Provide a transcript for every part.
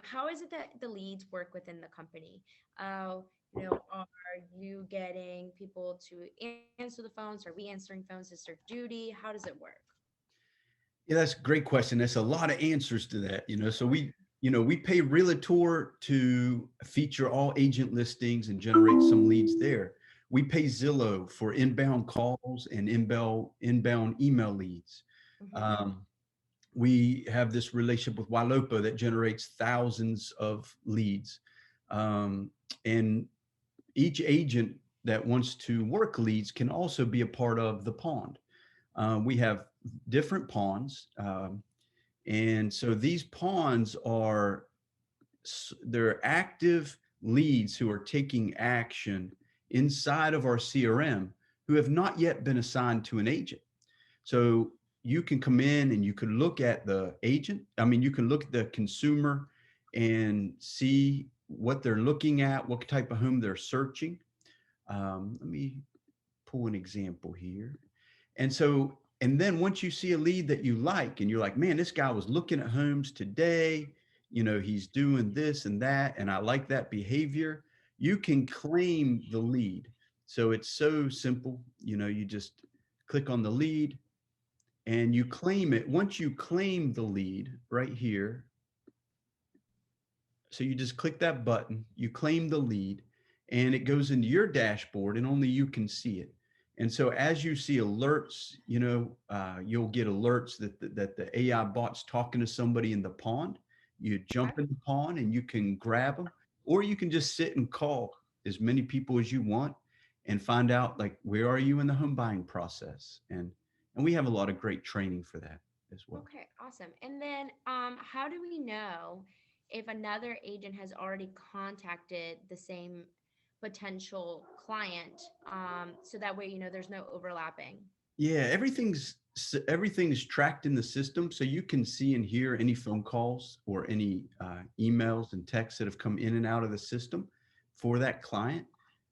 how is it that the leads work within the company? Are you getting people to answer the phones? Are we answering phones? Is there duty? How does it work? Yeah, that's a great question. There's a lot of answers to that, So we pay Realtor to feature all agent listings and generate some leads there. We pay Zillow for inbound calls and inbound email leads. Hmm. Um, we have this relationship with Ylopo that generates thousands of leads. And each agent that wants to work leads can also be a part of the pond. We have different ponds. And so these ponds they're active leads who are taking action inside of our CRM who have not yet been assigned to an agent. So you can come in and you can look at the agent. I mean, you can look at the consumer and see what they're looking at, what type of home they're searching. Let me pull an example here. And then once you see a lead that you like and you're like, man, this guy was looking at homes today, he's doing this and that, and I like that behavior, you can claim the lead. So it's so simple. You just click on the lead and you claim it. Once you claim the lead right here, so you just click that button, you claim the lead, and it goes into your dashboard and only you can see it. And so as you see alerts, you'll get alerts that the AI bot's talking to somebody in the pond. You jump in the pond and you can grab them, or you can just sit and call as many people as you want and find out like where are you in the home buying process. And we have a lot of great training for that as well. Okay, awesome. And then how do we know if another agent has already contacted the same potential client? So that way, there's no overlapping. Yeah, everything's tracked in the system, so you can see and hear any phone calls or any emails and texts that have come in and out of the system for that client,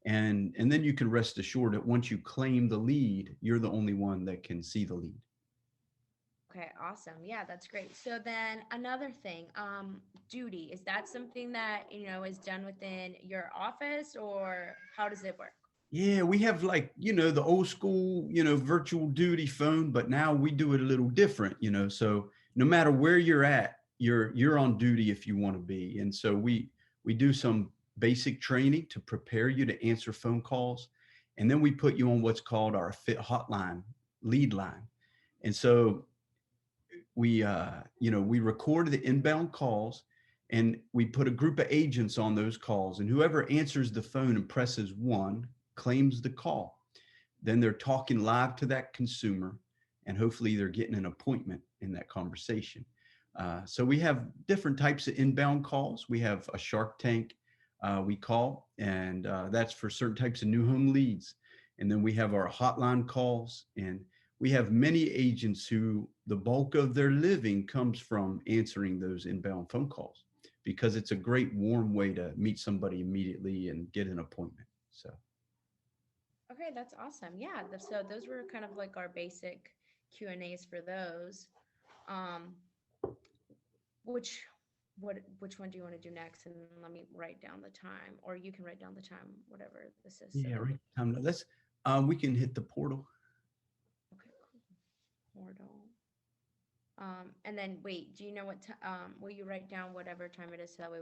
and then you can rest assured that once you claim the lead, you're the only one that can see the lead. Okay, awesome. Yeah, that's great. So then another thing, duty, is that something that, is done within your office or how does it work? Yeah, we have like, the old school, virtual duty phone, but now we do it a little different, so no matter where you're at, you're on duty if you want to be. And so we do some basic training to prepare you to answer phone calls. And then we put you on what's called our fit hotline lead line. And so we record the inbound calls and we put a group of agents on those calls, and whoever answers the phone and presses one claims the call. Then they're talking live to that consumer and hopefully they're getting an appointment in that conversation. So we have different types of inbound calls. We have a Shark Tank we call, and that's for certain types of new home leads. And then we have our hotline calls, and we have many agents who the bulk of their living comes from answering those inbound phone calls because it's a great warm way to meet somebody immediately and get an appointment. So Okay, that's awesome. Yeah, so those were kind of like our basic Q&As for those. Um, which which one do you want to do next? And let me write down the time, or you can write down the time, whatever this is. So yeah, right. Let's we can hit the portal. okay, cool. Portal. And then wait, do you know what will you write down whatever time it is so that way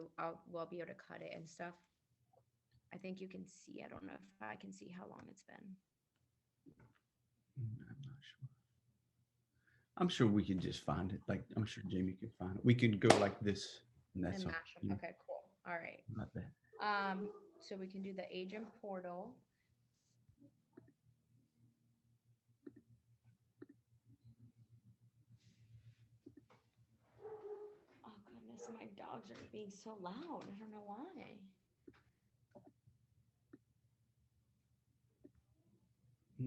we'll be able to cut it and stuff? I think you can see. I don't know if I can see how long it's been. I'm not sure. I'm sure we can just find it. Like I'm sure Jamie could find it. We can go like this, and that's And all. mash them. Okay, cool. All right. Not that. So we can do the agent portal. Oh goodness, my dogs are being so loud. I don't know why.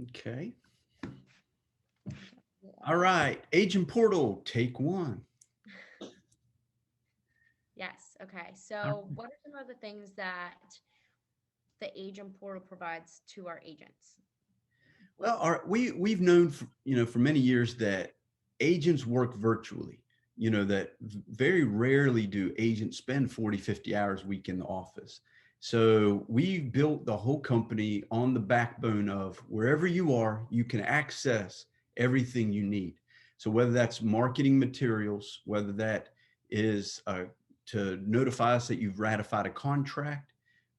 Okay. All Yeah. right. Agent portal, take one. Yes. Okay. All So, right. what are some of the things that the agent portal provides to our agents? Well, we've known for many years that agents work virtually. that very rarely do agents spend 40, 50 hours a week in the office. So we've built the whole company on the backbone of wherever you are, you can access everything you need. So whether that's marketing materials, whether that is to notify us that you've ratified a contract,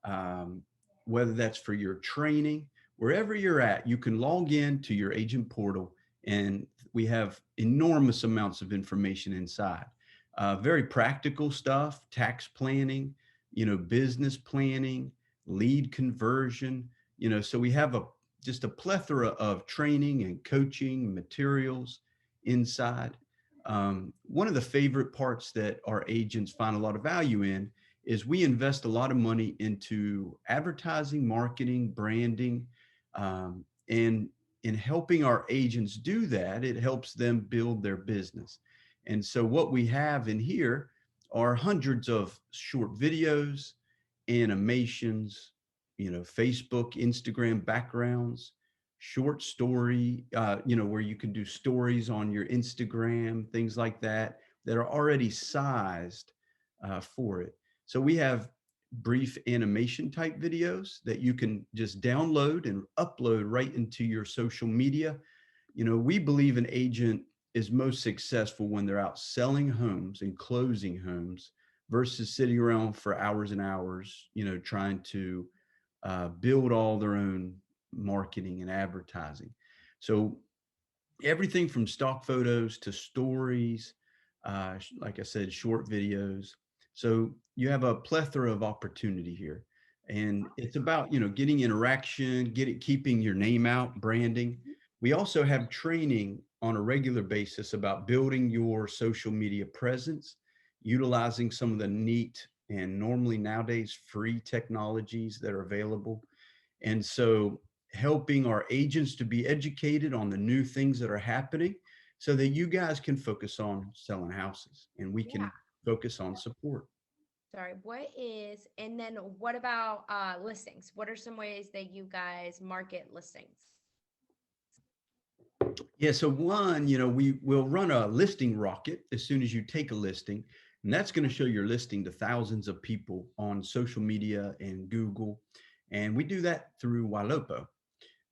um, whether that's for your training, wherever you're at, you can log in to your agent portal, and we have enormous amounts of information inside. Very practical stuff, tax planning, business planning, lead conversion, so we have just a plethora of training and coaching materials inside. One of the favorite parts that our agents find a lot of value in is we invest a lot of money into advertising, marketing, branding, and in helping our agents do that, it helps them build their business. And so what we have in here are hundreds of short videos, animations, Facebook, Instagram backgrounds, short story, where you can do stories on your Instagram, things like that, that are already sized for it. So we have brief animation type videos that you can just download and upload right into your social media. We believe an agent is most successful when they're out selling homes and closing homes versus sitting around for hours and hours, trying to build all their own marketing and advertising. So everything from stock photos to stories, like I said, short videos. So you have a plethora of opportunity here. And it's about, getting interaction, keeping your name out, branding. We also have training on a regular basis about building your social media presence, utilizing some of the neat and normally nowadays free technologies that are available. And so helping our agents to be educated on the new things that are happening so that you guys can focus on selling houses and we Yeah. can focus on support. Sorry, and then what about listings? What are some ways that you guys market listings? Yeah, so one, we will run a listing rocket as soon as you take a listing, and that's going to show your listing to thousands of people on social media and Google. And we do that through Ylopo.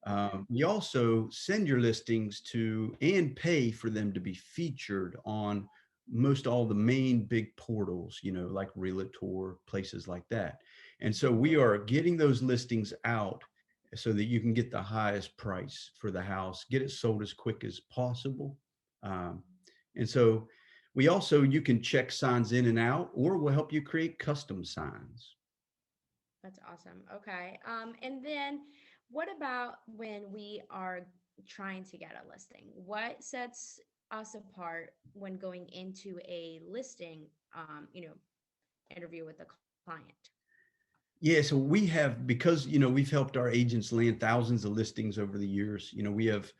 Okay. We also send your listings to and pay for them to be featured on most all the main big portals, like Realtor, places like that. And so we are getting those listings out so that you can get the highest price for the house, get it sold as quick as possible. Um, and so you can check signs in and out, or we'll help you create custom signs. That's awesome. Okay. And then what about when we are trying to get a listing? What sets us apart when going into a listing, interview with the client? Yeah, so we have, because we've helped our agents land thousands of listings over the years. We have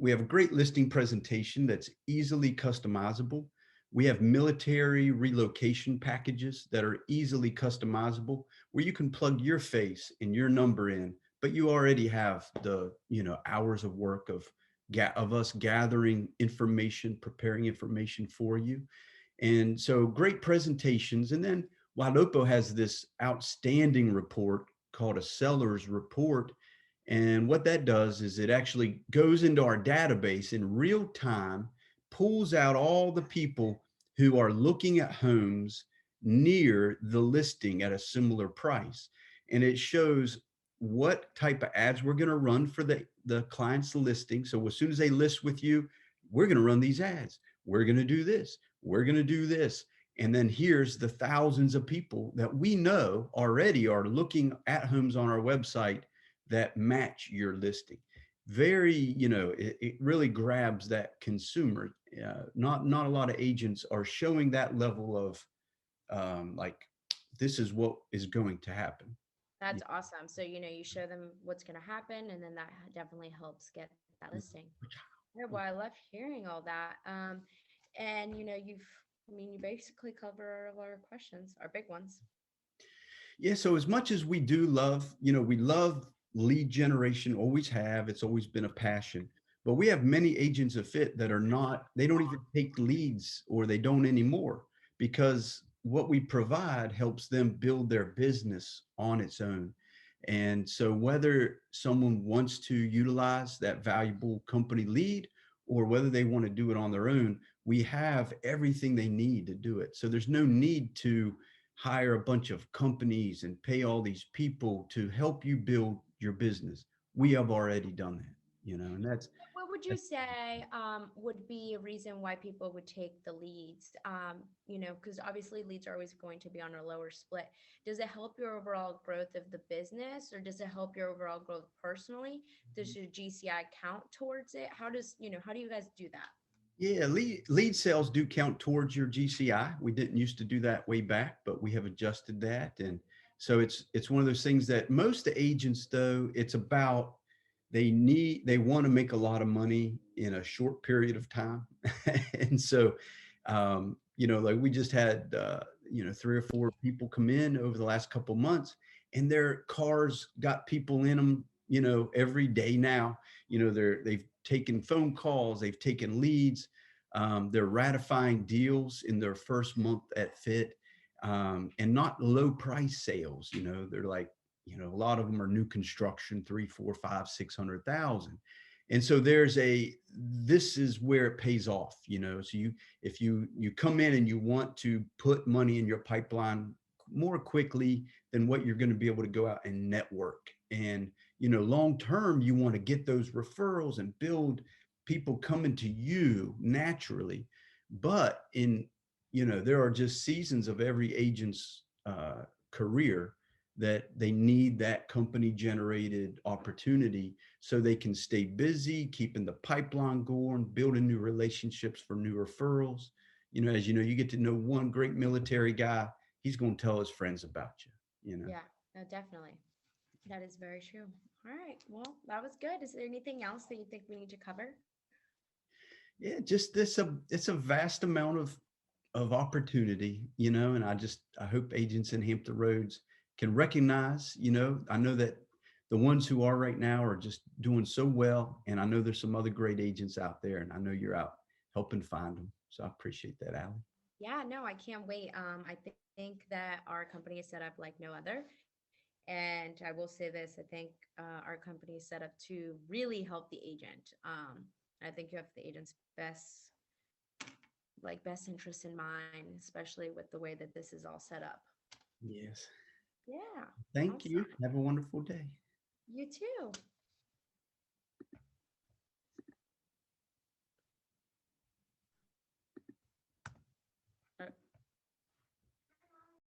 a great listing presentation that's easily customizable. We have military relocation packages that are easily customizable, where you can plug your face and your number in, but you already have the hours of work of us gathering information, preparing information for you. And so great presentations. And then Ylopo has this outstanding report called a seller's report. And what that does is it actually goes into our database in real time, pulls out all the people who are looking at homes near the listing at a similar price. And it shows what type of ads we're going to run for the client's listing. So as soon as they list with you, we're going to run these ads. We're going to do this. We're going to do this. And then here's the thousands of people that we know already are looking at homes on our website that match your listing. It really grabs that consumer. Not a lot of agents are showing that level of like, this is what is going to happen. That's awesome. So, you show them what's going to happen, and then that definitely helps get that listing. Yeah, well, I love hearing all that. And you basically cover all our questions, our big ones. Yeah. So as much as we do love, we love lead generation, always have, it's always been a passion. But we have many agents of fit that are not, they don't even take leads, or they don't anymore, because what we provide helps them build their business on its own. And so whether someone wants to utilize that valuable company lead, or whether they want to do it on their own, we have everything they need to do it. So there's no need to hire a bunch of companies and pay all these people to help you build your business. We have already done that, and What would you that's say would be a reason why people would take the leads? Because obviously leads are always going to be on a lower split. Does it help your overall growth of the business, or does it help your overall growth personally? Does your GCI count towards it? How do you guys do that? Yeah, lead sales do count towards your GCI. We didn't used to do that way back, but we have adjusted that. And so it's one of those things that most agents, though, it's about, they want to make a lot of money in a short period of time. And so like we just had 3 or 4 people come in over the last couple months, and their cars got people in them, every day now. They've taken phone calls, they've taken leads, they're ratifying deals in their first month at Fit, and not low price sales. They're like, a lot of them are new construction, 3, 4, 5, 600,000. And so this is where it pays off. So if you come in and you want to put money in your pipeline more quickly than what you're going to be able to go out and network. And long term, you want to get those referrals and build people coming to you naturally. But there are just seasons of every agent's career that they need that company generated opportunity, so they can stay busy, keeping the pipeline going, building new relationships for new referrals. As you get to know one great military guy, he's going to tell his friends about you. Yeah, no, definitely. That is very true. All right. Well, that was good. Is there anything else that you think we need to cover? Yeah, just it's a vast amount of opportunity, and I hope agents in Hampton Roads can recognize, I know that the ones who are right now are just doing so well, and I know there's some other great agents out there, and I know you're out helping find them. So I appreciate that, Allie. Yeah, no, I can't wait. Think that our company is set up like no other. And I will say this, I think our company is set up to really help the agent. I think you have the agent's best interest in mind, especially with the way that this is all set up. Yes. Yeah, Thank you. awesome. Have a wonderful day. You too.